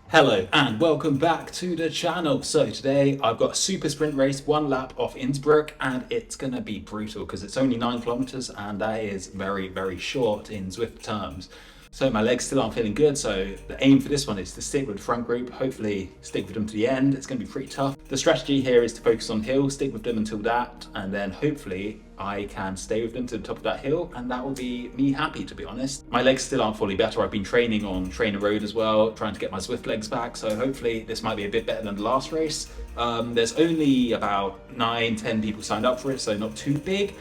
Hello and welcome back to the channel. So today I've got a super sprint race, one lap of Innsbruck, and it's gonna be brutal because it's only 9 kilometers and that is very short in Zwift terms. So my legs still aren't feeling good, so the aim for this one is to stick with the front group, hopefully stick with them to the end. It's going to be pretty tough. The strategy here is to focus on hill, stick with them until that, and then hopefully I can stay with them to the top of that hill, and that will be me happy, to be honest. My legs still aren't fully better. I've been training on trainer road as well, trying to get my Zwift legs back, so hopefully this might be a bit better than the last race. There's only about 9-10 people signed up for it, so not too big,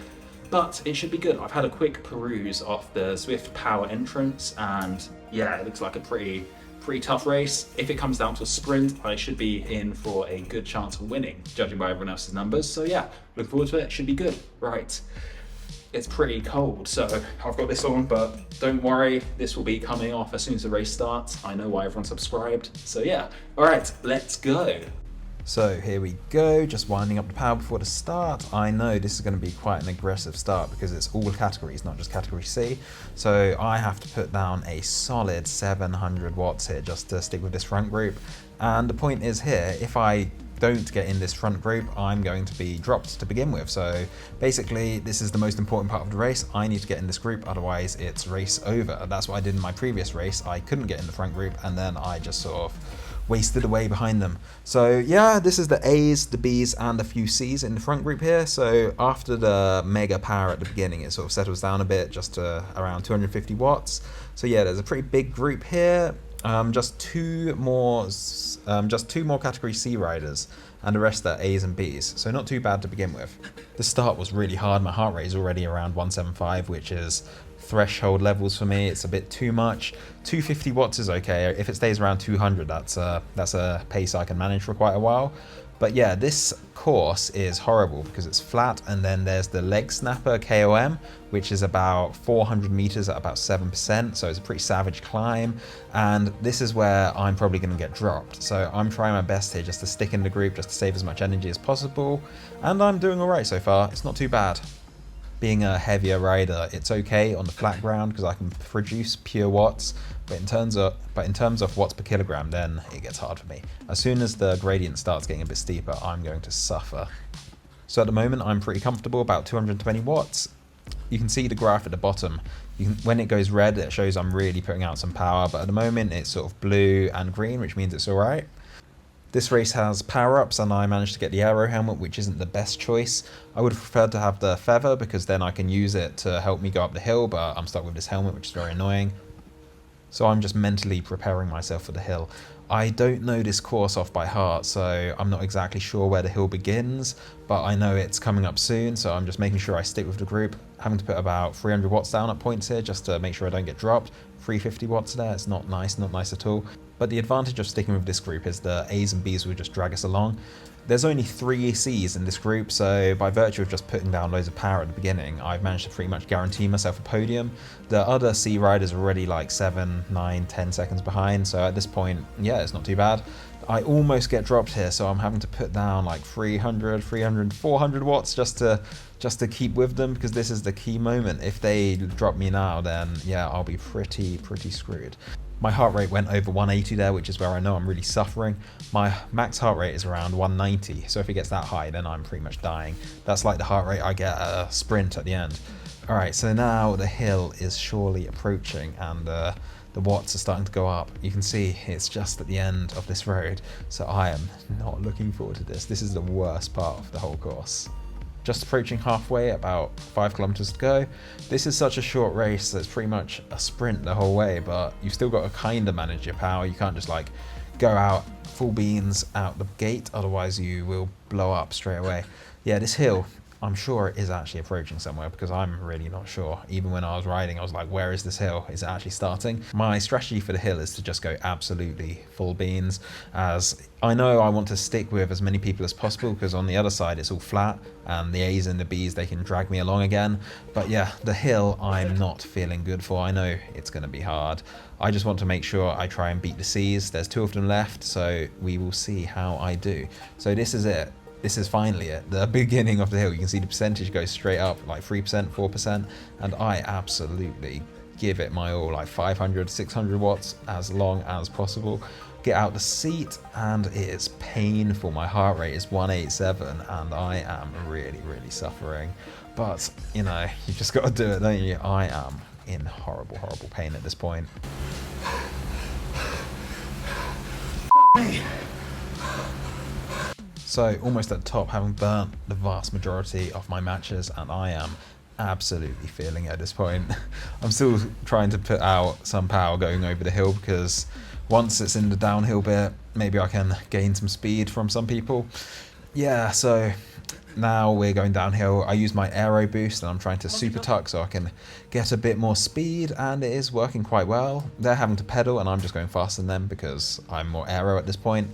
but it should be good. I've had a quick peruse of the Zwiftpower entrance, and yeah, it looks like a pretty tough race. If it comes down to a sprint, I should be in for a good chance of winning, judging by everyone else's numbers. So yeah, look forward to it. It should be good. Right. It's pretty cold, so I've got this on, but don't worry, this will be coming off as soon as the race starts. I know why everyone's subscribed. So yeah, all right, let's go. So here we go, just winding up the power before the start. I know this is going to be quite an aggressive start because it's all categories, not just category C. So I have to put down a solid 700 watts here just to stick with this front group. And the point is here, if I don't get in this front group, I'm going to be dropped to begin with. So basically, this is the most important part of the race. I need to get in this group, otherwise it's race over. That's what I did in my previous race. I couldn't get in the front group and then I just sort of wasted away behind them. So yeah, this is the A's, the B's, and a few C's in the front group here. So after the mega power at the beginning, it sort of settles down a bit, just to around 250 watts. So yeah, there's a pretty big group here. Just two more category C riders, and the rest are A's and B's, so not too bad to begin with. The start was really hard. My heart rate is already around 175, which is threshold levels for me. It's a bit too much. 250 watts is okay. If it stays around 200, that's a pace I can manage for quite a while. But yeah, this course is horrible because it's flat, and then there's the Legsnapper KOM, which is about 400 meters at about 7%, so it's a pretty savage climb, and this is where I'm probably going to get dropped. So I'm trying my best here just to stick in the group, just to save as much energy as possible, and I'm doing alright so far. It's not too bad. Being a heavier rider, it's okay on the flat ground because I can produce pure watts, but in terms of watts per kilogram, then it gets hard for me. As soon as the gradient starts getting a bit steeper, I'm going to suffer. So at the moment, I'm pretty comfortable, about 220 watts. You can see the graph at the bottom. When it goes red, it shows I'm really putting out some power, but at the moment it's sort of blue and green, which means it's alright. This race has power-ups, and I managed to get the aero helmet, which isn't the best choice. I would have preferred to have the feather because then I can use it to help me go up the hill, but I'm stuck with this helmet, which is very annoying. So I'm just mentally preparing myself for the hill. I don't know this course off by heart, so I'm not exactly sure where the hill begins, but I know it's coming up soon, so I'm just making sure I stick with the group. Having to put about 300 watts down at points here just to make sure I don't get dropped. 350 watts there, it's not nice at all. But the advantage of sticking with this group is the A's and B's will just drag us along. There's only 3 C's in this group, so by virtue of just putting down loads of power at the beginning, I've managed to pretty much guarantee myself a podium. The other C riders are already like 7, 9, 10 seconds behind, so at this point, yeah, it's not too bad. I almost get dropped here, so I'm having to put down like 300, 400 watts just to keep with them, because this is the key moment. If they drop me now, then yeah, I'll be pretty screwed. My heart rate went over 180 there, which is where I know I'm really suffering. My max heart rate is around 190, so if it gets that high, then I'm pretty much dying. That's like the heart rate I get at a sprint at the end. Alright, so now the hill is surely approaching, and the watts are starting to go up. You can see it's just at the end of this road, so I am not looking forward to this. This is the worst part of the whole course. Just approaching halfway, about 5 kilometers to go. This is such a short race that it's pretty much a sprint the whole way, but you've still got to kind of manage your power. You can't just like go out full beans out the gate, otherwise you will blow up straight away. Yeah, this hill, I'm sure it is actually approaching somewhere, because I'm really not sure. Even when I was riding, I was like, where is this hill? Is it actually starting? My strategy for the hill is to just go absolutely full beans, as I know I want to stick with as many people as possible, because on the other side it's all flat, and the A's and the B's, they can drag me along again. But yeah, the hill I'm not feeling good for. I know it's going to be hard. I just want to make sure I try and beat the C's. There's 2 of them left, so we will see how I do. So this is it. This is finally it, the beginning of the hill. You can see the percentage goes straight up, like 3%, 4%, and I absolutely give it my all, like 500, 600 watts as long as possible. get out the seat, and it is painful. My heart rate is 187 and I am really, really suffering. But, you know, you've just got to do it, don't you? I am in horrible, horrible pain at this point. So, almost at the top, having burnt the vast majority of my matches, and I am absolutely feeling it at this point. I'm still trying to put out some power going over the hill, because once it's in the downhill bit, maybe I can gain some speed from some people. Yeah, so now we're going downhill. I use my aero boost and I'm trying to super tuck so I can get a bit more speed, and it is working quite well. They're having to pedal and I'm just going faster than them because I'm more aero at this point.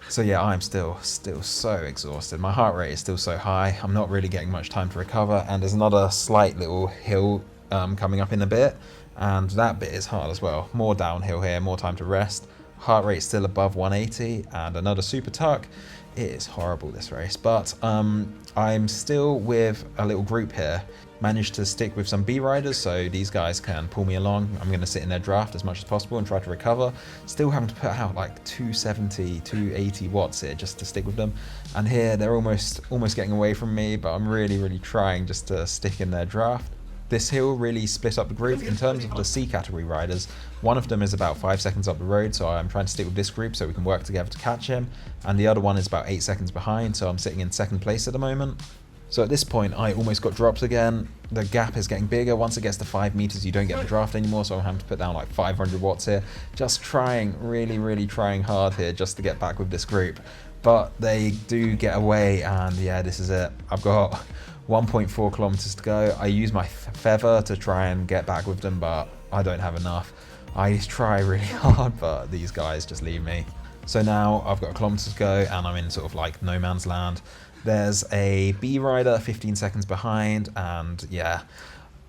So yeah, I'm still so exhausted. My heart rate is still so high. I'm not really getting much time to recover, and there's another slight little hill coming up in a bit, and that bit is hard as well. More downhill here, more time to rest. Heart rate still above 180, and another super tuck. It is horrible, this race, but I'm still with a little group here. Managed to stick with some B riders, so these guys can pull me along. I'm going to sit in their draft as much as possible and try to recover. Still having to put out like 270, 280 watts here just to stick with them. And here they're almost getting away from me, but I'm really trying just to stick in their draft. This hill really split up the group. In terms of the C category riders, one of them is about 5 seconds up the road, so I'm trying to stick with this group so we can work together to catch him. And the other one is about 8 seconds behind, so I'm sitting in second place at the moment. So at this point, I almost got dropped again. The gap is getting bigger. Once it gets to 5 meters, you don't get the draft anymore, so I'm having to put down like 500 watts here. Just trying, really trying hard here just to get back with this group. But they do get away, and yeah, this is it. I've got 1.4 kilometers to go. I use my feather to try and get back with them, but I don't have enough. I try really hard, but these guys just leave me. So now I've got a kilometer to go, and I'm in sort of like no man's land. There's a B rider 15 seconds behind, and yeah,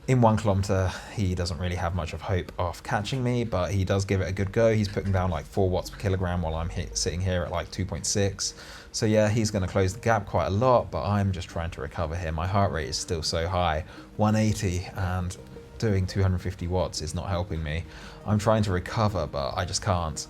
in 1 kilometer he doesn't really have much of hope of catching me, but he does give it a good go. He's putting down like 4 watts per kilogram while I'm sitting here at like 2.6. So yeah, he's going to close the gap quite a lot, but I'm just trying to recover here. My heart rate is still so high, 180, and doing 250 watts is not helping me. I'm trying to recover, but I just can't.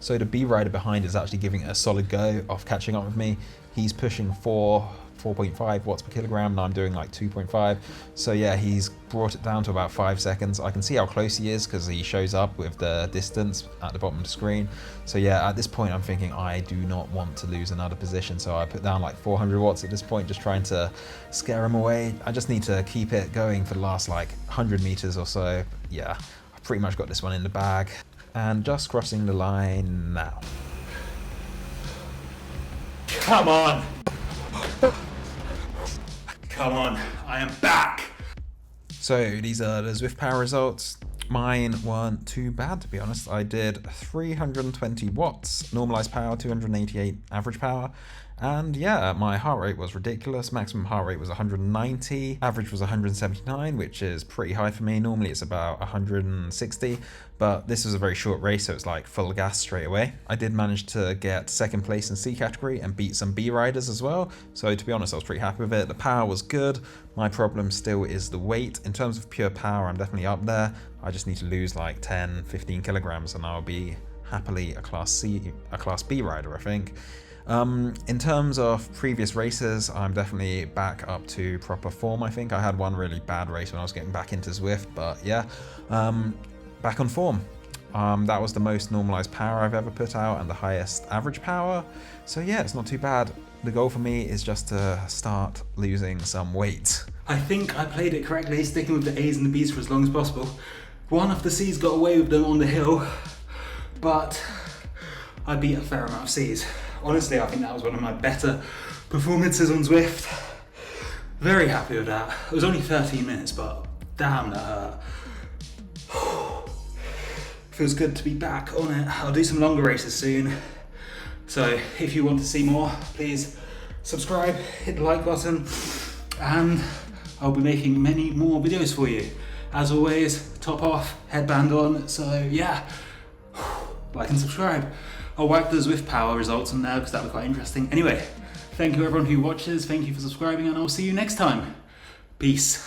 So the B rider behind is actually giving it a solid go of catching up with me. He's pushing 4.5 watts per kilogram, and I'm doing like 2.5. So yeah, he's brought it down to about 5 seconds. I can see how close he is because he shows up with the distance at the bottom of the screen. So yeah, at this point I'm thinking I do not want to lose another position. So I put down like 400 watts at this point, just trying to scare him away. I just need to keep it going for the last like 100 meters or so. Yeah, I've pretty much got this one in the bag. And just crossing the line now. Come on! Come on, I am back! So these are the Zwiftpower results. Mine weren't too bad, to be honest. I did 320 watts, normalized power, 288 average power. And yeah, my heart rate was ridiculous. Maximum heart rate was 190, average was 179, which is pretty high for me. Normally it's about 160, but this was a very short race, so it's like full gas straight away. I did manage to get second place in C category and beat some B riders as well. So to be honest, I was pretty happy with it. The power was good. My problem still is the weight. In terms of pure power, I'm definitely up there. I just need to lose like 10, 15 kilograms and I'll be happily a Class B rider, I think. In terms of previous races, I'm definitely back up to proper form, I think. I had one really bad race when I was getting back into Zwift, but yeah, back on form. That was the most normalized power I've ever put out and the highest average power. So yeah, it's not too bad. The goal for me is just to start losing some weight. I think I played it correctly, sticking with the A's and the B's for as long as possible. One of the C's got away with them on the hill, but I beat a fair amount of C's. Honestly, I think that was one of my better performances on Zwift. Very happy with that. It was only 13 minutes, but damn, that hurt. Feels good to be back on it. I'll do some longer races soon. So if you want to see more, please subscribe, hit the like button, and I'll be making many more videos for you. As always, top off, headband on, so yeah, like and subscribe. I'll wipe the Zwiftpower results on there because that was quite interesting. Anyway, thank you everyone who watches, thank you for subscribing, and I'll see you next time. Peace.